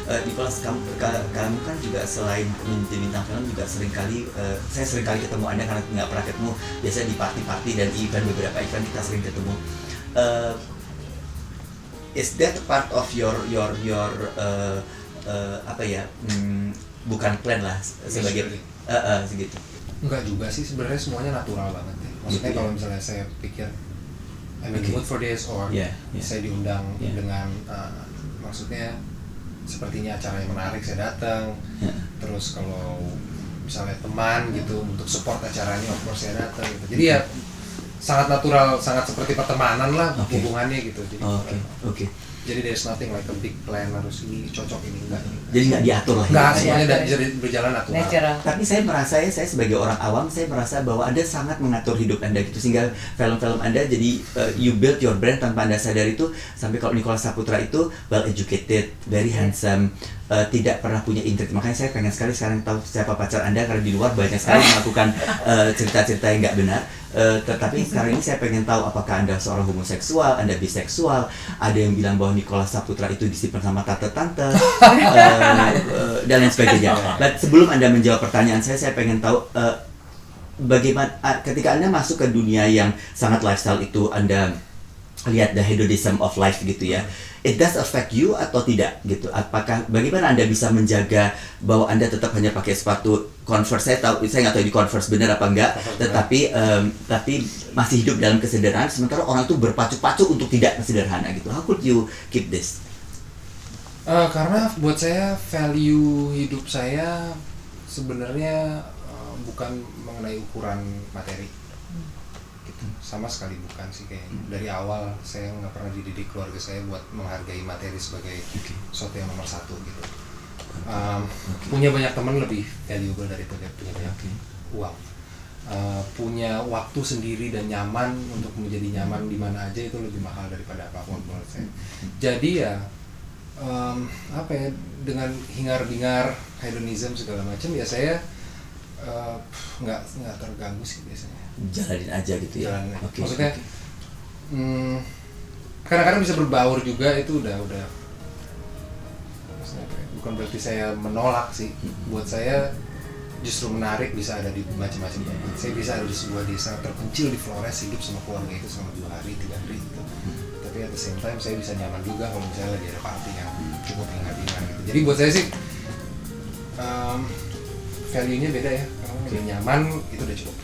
Nicholas, kamu kan juga selain menjadi bintang film juga saya sering kali ketemu Anda karena nggak pernah ketemu biasanya di party dan event, beberapa event kita sering ketemu. Is that part of your apa ya, bukan plan lah sebagai segitu? Enggak juga sih, sebenarnya semuanya natural banget ya. Maksudnya gitu, kalau misalnya saya pikir I'm in the mood for this, or saya diundang dengan maksudnya sepertinya acara yang menarik, saya datang. Terus kalau misalnya teman gitu untuk support acaranya, of course saya datang gitu. Jadi ya sangat natural, sangat seperti pertemanan lah hubungannya gitu. Jadi jadi there's nothing like a big plan harus ini cocok ini, enggak. Jadi nggak diatur lah. Nggak, semuanya bisa berjalan natural. Tapi saya merasa saya sebagai orang awam, saya merasa bahwa Anda sangat mengatur hidup Anda gitu, sehingga film-film Anda jadi you build your brand tanpa Anda sadar itu. Sampai kalau Nicholas Saputra itu well educated, very handsome, tidak pernah punya intrik. Makanya saya pengen sekali sekarang tahu siapa pacar Anda, karena di luar banyak sekali melakukan cerita-cerita yang nggak benar. Tetapi sekarang ini saya pengen tahu apakah Anda seorang homoseksual, Anda biseksual, ada yang bilang bahwa Nicholas Saputra itu disimpan sama tante-tante, dan lain sebagainya. But sebelum Anda menjawab pertanyaan saya pengen tahu bagaimana ketika Anda masuk ke dunia yang sangat lifestyle itu, Anda lihat the hedonism of life gitu ya, it does affect you atau tidak gitu? Apakah bagaimana Anda bisa menjaga bahwa Anda tetap hanya pakai sepatu Converse? Saya nggak tahu di Converse benar apa enggak, tetapi masih hidup dalam kesederhanaan, sementara orang itu berpacu-pacu untuk tidak sederhana gitu. How could you keep this? Karena buat saya value hidup saya sebenarnya bukan mengenai ukuran materi. Sama sekali bukan sih, kayak dari awal saya nggak pernah dididik keluarga saya buat menghargai materi sebagai sesuatu yang nomor satu gitu. Punya banyak teman lebih valuable daripada punya banyak uang. Punya waktu sendiri dan nyaman untuk menjadi nyaman di mana aja itu lebih mahal daripada apapun menurut saya. Jadi ya apa ya, dengan hingar-bingar hedonism segala macam ya saya nggak terganggu sih biasanya. Jalanin aja gitu ya. Maksudnya kadang-kadang bisa berbaur juga, itu udah maksudnya apa ya? Bukan berarti saya menolak sih. Buat saya justru menarik bisa ada di macam-macam tempat. Saya bisa ada di sebuah desa terpencil di Flores, hidup sama keluarga itu selama 2 hari 3 hari gitu. Tapi at the same time saya bisa nyaman juga kalau misalnya lagi ada party yang cukup hingar-bingar gitu. Jadi buat saya sih value-nya beda ya. Kalau nyaman itu udah cukup.